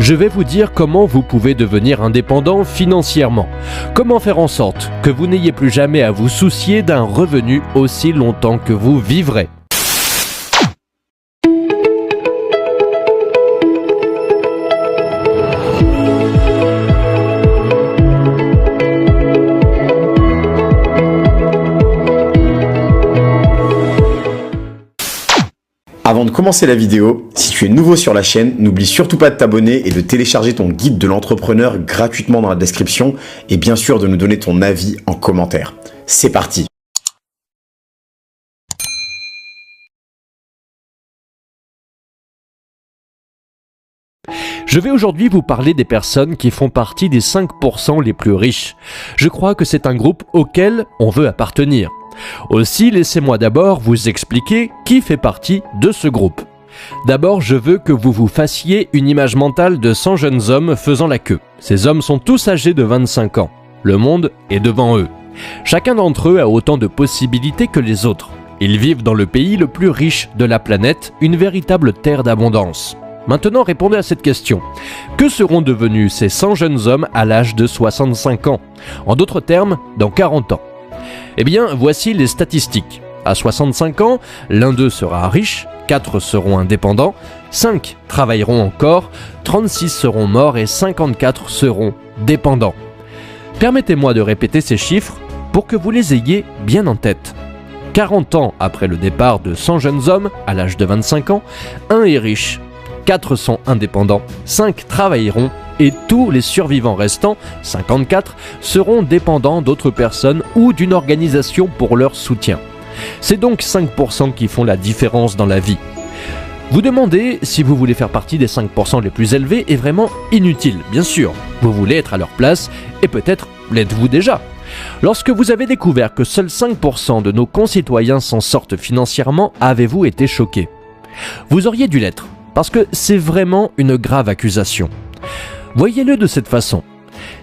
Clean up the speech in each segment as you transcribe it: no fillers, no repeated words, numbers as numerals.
Je vais vous dire comment vous pouvez devenir indépendant financièrement. Comment faire en sorte que vous n'ayez plus jamais à vous soucier d'un revenu aussi longtemps que vous vivrez. Avant de commencer la vidéo, si tu es nouveau sur la chaîne, n'oublie surtout pas de t'abonner et de télécharger ton guide de l'entrepreneur gratuitement dans la description et bien sûr de nous donner ton avis en commentaire. C'est parti! Je vais aujourd'hui vous parler des personnes qui font partie des 5% les plus riches. Je crois que c'est un groupe auquel on veut appartenir. Aussi, laissez-moi d'abord vous expliquer qui fait partie de ce groupe. D'abord, je veux que vous vous fassiez une image mentale de 100 jeunes hommes faisant la queue. Ces hommes sont tous âgés de 25 ans. Le monde est devant eux. Chacun d'entre eux a autant de possibilités que les autres. Ils vivent dans le pays le plus riche de la planète, une véritable terre d'abondance. Maintenant, répondez à cette question. Que seront devenus ces 100 jeunes hommes à l'âge de 65 ans? En d'autres termes, dans 40 ans. Eh bien, voici les statistiques. À 65 ans, l'un d'eux sera riche, 4 seront indépendants, 5 travailleront encore, 36 seront morts et 54 seront dépendants. Permettez-moi de répéter ces chiffres pour que vous les ayez bien en tête. 40 ans après le départ de 100 jeunes hommes, à l'âge de 25 ans, 1 est riche, 4 sont indépendants, 5 travailleront et tous les survivants restants, 54, seront dépendants d'autres personnes ou d'une organisation pour leur soutien. C'est donc 5% qui font la différence dans la vie. Vous demandez si vous voulez faire partie des 5% les plus élevés est vraiment inutile, bien sûr. Vous voulez être à leur place et peut-être l'êtes-vous déjà. Lorsque vous avez découvert que seuls 5% de nos concitoyens s'en sortent financièrement, avez-vous été choqué? Vous auriez dû l'être, parce que c'est vraiment une grave accusation. Voyez-le de cette façon.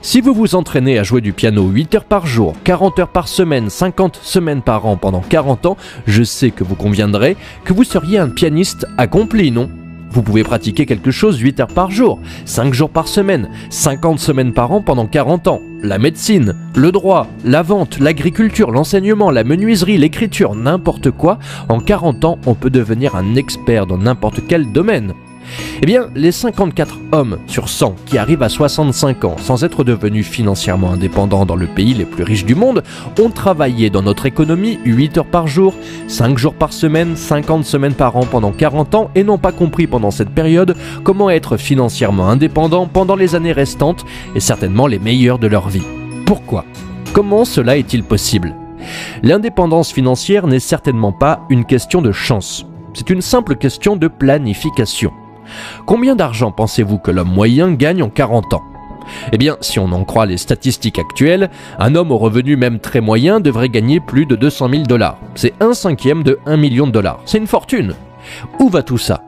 Si vous vous entraînez à jouer du piano 8 heures par jour, 40 heures par semaine, 50 semaines par an pendant 40 ans, je sais que vous conviendrez que vous seriez un pianiste accompli, non? Vous pouvez pratiquer quelque chose 8 heures par jour, 5 jours par semaine, 50 semaines par an pendant 40 ans. La médecine, le droit, la vente, l'agriculture, l'enseignement, la menuiserie, l'écriture, n'importe quoi. En 40 ans, on peut devenir un expert dans n'importe quel domaine. Eh bien, les 54 hommes sur 100 qui arrivent à 65 ans sans être devenus financièrement indépendants dans le pays les plus riches du monde ont travaillé dans notre économie 8 heures par jour, 5 jours par semaine, 50 semaines par an pendant 40 ans et n'ont pas compris pendant cette période comment être financièrement indépendants pendant les années restantes et certainement les meilleures de leur vie. Pourquoi? Comment cela est-il possible? L'indépendance financière n'est certainement pas une question de chance. C'est une simple question de planification. Combien d'argent pensez-vous que l'homme moyen gagne en 40 ans? Eh bien, si on en croit les statistiques actuelles, un homme au revenu même très moyen devrait gagner plus de 200 000 $. C'est 1/5 de 1 million de $. C'est une fortune. Où va tout ça?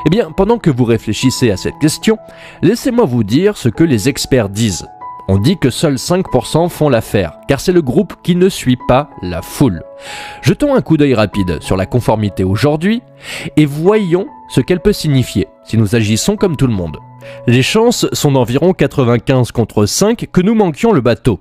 Eh bien, pendant que vous réfléchissez à cette question, laissez-moi vous dire ce que les experts disent. On dit que seuls 5% font l'affaire, car c'est le groupe qui ne suit pas la foule. Jetons un coup d'œil rapide sur la conformité aujourd'hui et voyons ce qu'elle peut signifier si nous agissons comme tout le monde. Les chances sont d'environ 95 contre 5 que nous manquions le bateau.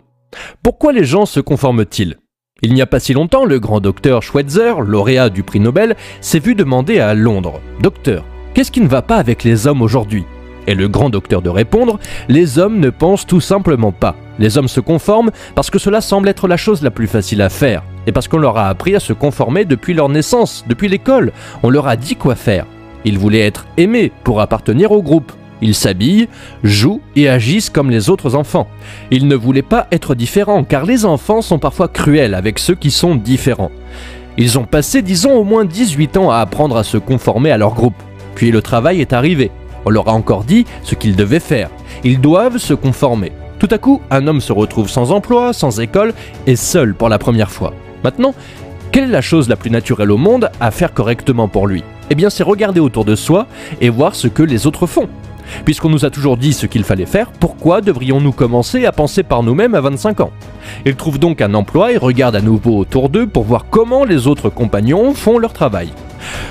Pourquoi les gens se conforment-ils? Il n'y a pas si longtemps, le grand docteur Schweitzer, lauréat du prix Nobel, s'est vu demander à Londres « Docteur, qu'est-ce qui ne va pas avec les hommes aujourd'hui ?» Et le grand docteur de répondre « Les hommes ne pensent tout simplement pas. Les hommes se conforment parce que cela semble être la chose la plus facile à faire. Et parce qu'on leur a appris à se conformer depuis leur naissance, depuis l'école. On leur a dit quoi faire. Ils voulaient être aimés pour appartenir au groupe. Ils s'habillent, jouent et agissent comme les autres enfants. Ils ne voulaient pas être différents car les enfants sont parfois cruels avec ceux qui sont différents. Ils ont passé, disons, au moins 18 ans à apprendre à se conformer à leur groupe. Puis le travail est arrivé. On leur a encore dit ce qu'ils devaient faire. Ils doivent se conformer. Tout à coup, un homme se retrouve sans emploi, sans école et seul pour la première fois. Maintenant, quelle est la chose la plus naturelle au monde à faire correctement pour lui? Eh bien, c'est regarder autour de soi et voir ce que les autres font. Puisqu'on nous a toujours dit ce qu'il fallait faire, pourquoi devrions-nous commencer à penser par nous-mêmes à 25 ans? Ils trouvent donc un emploi et regardent à nouveau autour d'eux pour voir comment les autres compagnons font leur travail.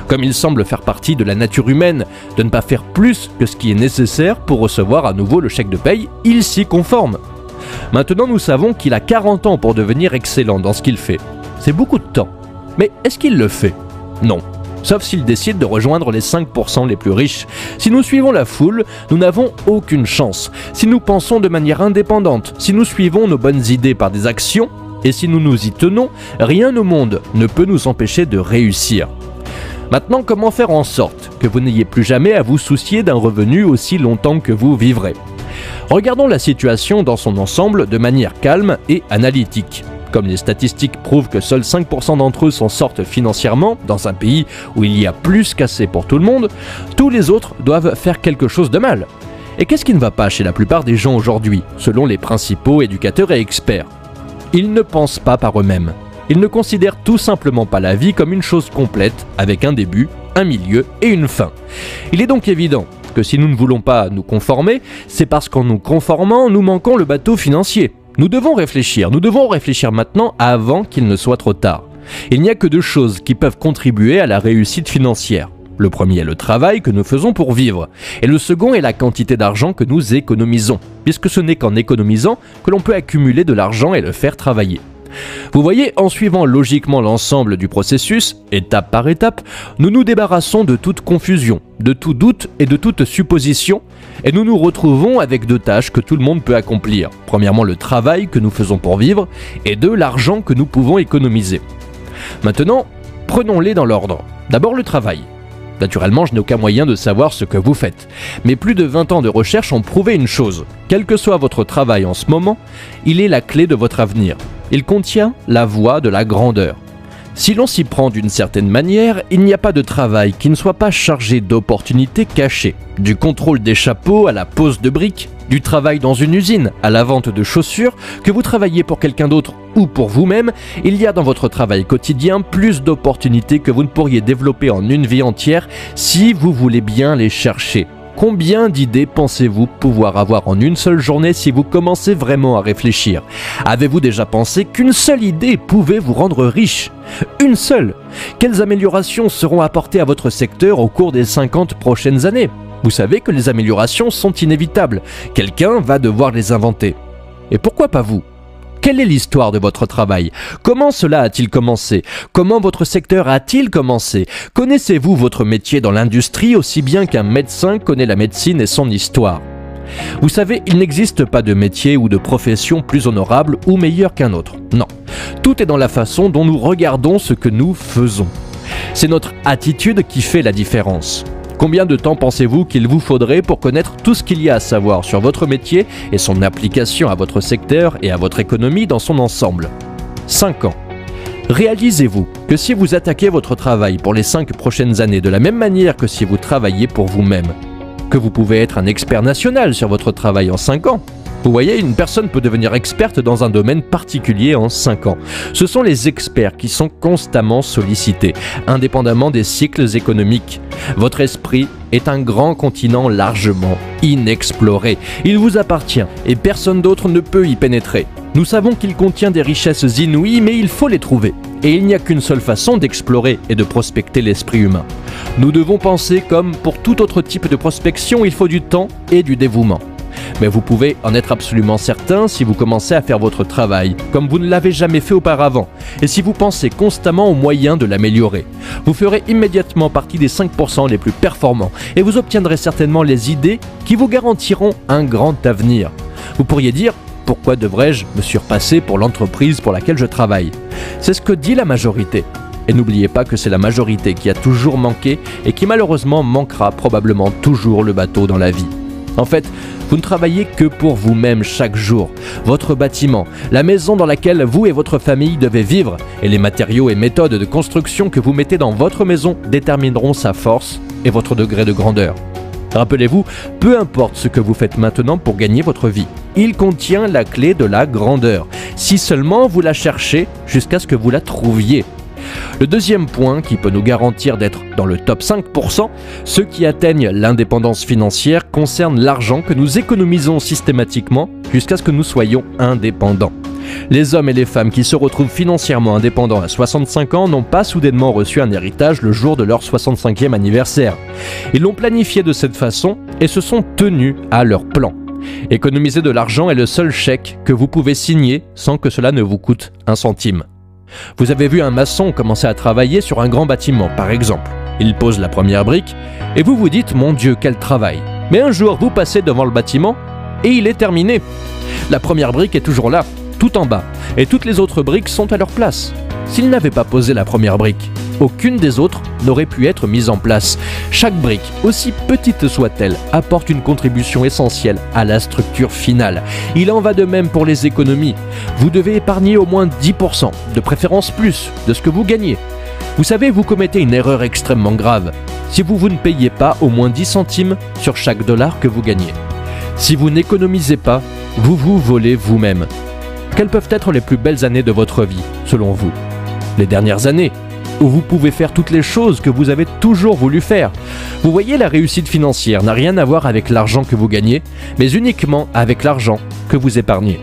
Comme il semble faire partie de la nature humaine de ne pas faire plus que ce qui est nécessaire pour recevoir à nouveau le chèque de paye, il s'y conforme. Maintenant, nous savons qu'il a 40 ans pour devenir excellent dans ce qu'il fait. C'est beaucoup de temps. Mais est-ce qu'il le fait? Non. Sauf s'il décide de rejoindre les 5% les plus riches. Si nous suivons la foule, nous n'avons aucune chance. Si nous pensons de manière indépendante, si nous suivons nos bonnes idées par des actions, et si nous nous y tenons, rien au monde ne peut nous empêcher de réussir. Maintenant, comment faire en sorte que vous n'ayez plus jamais à vous soucier d'un revenu aussi longtemps que vous vivrez? Regardons la situation dans son ensemble de manière calme et analytique. Comme les statistiques prouvent que seuls 5% d'entre eux s'en sortent financièrement, dans un pays où il y a plus qu'assez pour tout le monde, tous les autres doivent faire quelque chose de mal. Et qu'est-ce qui ne va pas chez la plupart des gens aujourd'hui, selon les principaux éducateurs et experts? Ils ne pensent pas par eux-mêmes. Ils ne considèrent tout simplement pas la vie comme une chose complète, avec un début, un milieu et une fin. Il est donc évident que si nous ne voulons pas nous conformer, c'est parce qu'en nous conformant, nous manquons le bateau financier. Nous devons réfléchir maintenant avant qu'il ne soit trop tard. Il n'y a que deux choses qui peuvent contribuer à la réussite financière. Le premier est le travail que nous faisons pour vivre, et le second est la quantité d'argent que nous économisons, puisque ce n'est qu'en économisant que l'on peut accumuler de l'argent et le faire travailler. Vous voyez, en suivant logiquement l'ensemble du processus, étape par étape, nous nous débarrassons de toute confusion, de tout doute et de toute supposition, et nous nous retrouvons avec deux tâches que tout le monde peut accomplir. Premièrement, le travail que nous faisons pour vivre, et deux, l'argent que nous pouvons économiser. Maintenant, prenons-les dans l'ordre. D'abord le travail. Naturellement, je n'ai aucun moyen de savoir ce que vous faites. Mais plus de 20 ans de recherche ont prouvé une chose. Quel que soit votre travail en ce moment, il est la clé de votre avenir. Il contient la voie de la grandeur. Si l'on s'y prend d'une certaine manière, il n'y a pas de travail qui ne soit pas chargé d'opportunités cachées. Du contrôle des chapeaux à la pose de briques, du travail dans une usine à la vente de chaussures, que vous travaillez pour quelqu'un d'autre ou pour vous-même, il y a dans votre travail quotidien plus d'opportunités que vous ne pourriez développer en une vie entière si vous voulez bien les chercher. Combien d'idées pensez-vous pouvoir avoir en une seule journée si vous commencez vraiment à réfléchir? Avez-vous déjà pensé qu'une seule idée pouvait vous rendre riche? Une seule! Quelles améliorations seront apportées à votre secteur au cours des 50 prochaines années? Vous savez que les améliorations sont inévitables. Quelqu'un va devoir les inventer. Et pourquoi pas vous? Quelle est l'histoire de votre travail? Comment cela a-t-il commencé? Comment votre secteur a-t-il commencé? Connaissez-vous votre métier dans l'industrie aussi bien qu'un médecin connaît la médecine et son histoire? Vous savez, il n'existe pas de métier ou de profession plus honorable ou meilleur qu'un autre. Non. Tout est dans la façon dont nous regardons ce que nous faisons. C'est notre attitude qui fait la différence. Combien de temps pensez-vous qu'il vous faudrait pour connaître tout ce qu'il y a à savoir sur votre métier et son application à votre secteur et à votre économie dans son ensemble? 5 ans. Réalisez-vous que si vous attaquez votre travail pour les 5 prochaines années de la même manière que si vous travailliez pour vous-même, que vous pouvez être un expert national sur votre travail en 5 ans. Vous voyez, une personne peut devenir experte dans un domaine particulier en 5 ans. Ce sont les experts qui sont constamment sollicités, indépendamment des cycles économiques. Votre esprit est un grand continent largement inexploré. Il vous appartient et personne d'autre ne peut y pénétrer. Nous savons qu'il contient des richesses inouïes, mais il faut les trouver. Et il n'y a qu'une seule façon d'explorer et de prospecter l'esprit humain. Nous devons penser comme pour tout autre type de prospection, il faut du temps et du dévouement. Mais vous pouvez en être absolument certain si vous commencez à faire votre travail comme vous ne l'avez jamais fait auparavant et si vous pensez constamment aux moyens de l'améliorer. Vous ferez immédiatement partie des 5% les plus performants et vous obtiendrez certainement les idées qui vous garantiront un grand avenir. Vous pourriez dire « Pourquoi devrais-je me surpasser pour l'entreprise pour laquelle je travaille ?» C'est ce que dit la majorité. Et n'oubliez pas que c'est la majorité qui a toujours manqué et qui malheureusement manquera probablement toujours le bateau dans la vie. En fait, vous ne travaillez que pour vous-même chaque jour. Votre bâtiment, la maison dans laquelle vous et votre famille devez vivre, et les matériaux et méthodes de construction que vous mettez dans votre maison détermineront sa force et votre degré de grandeur. Rappelez-vous, peu importe ce que vous faites maintenant pour gagner votre vie, il contient la clé de la grandeur, si seulement vous la cherchez jusqu'à ce que vous la trouviez. Le deuxième point qui peut nous garantir d'être dans le top 5%, ceux qui atteignent l'indépendance financière concerne l'argent que nous économisons systématiquement jusqu'à ce que nous soyons indépendants. Les hommes et les femmes qui se retrouvent financièrement indépendants à 65 ans n'ont pas soudainement reçu un héritage le jour de leur 65e anniversaire. Ils l'ont planifié de cette façon et se sont tenus à leur plan. Économiser de l'argent est le seul chèque que vous pouvez signer sans que cela ne vous coûte un centime. Vous avez vu un maçon commencer à travailler sur un grand bâtiment, par exemple. Il pose la première brique et vous vous dites « Mon Dieu, quel travail !» Mais un jour, vous passez devant le bâtiment et il est terminé. La première brique est toujours là, tout en bas, et toutes les autres briques sont à leur place. S'il n'avait pas posé la première brique, aucune des autres n'aurait pu être mise en place. Chaque brique, aussi petite soit-elle, apporte une contribution essentielle à la structure finale. Il en va de même pour les économies. Vous devez épargner au moins 10%, de préférence plus, de ce que vous gagnez. Vous savez, vous commettez une erreur extrêmement grave si vous ne payez pas au moins 10 centimes sur chaque dollar que vous gagnez. Si vous n'économisez pas, vous vous volez vous-même. Quelles peuvent être les plus belles années de votre vie, selon vous? Les dernières années, où vous pouvez faire toutes les choses que vous avez toujours voulu faire. Vous voyez, la réussite financière n'a rien à voir avec l'argent que vous gagnez, mais uniquement avec l'argent que vous épargnez.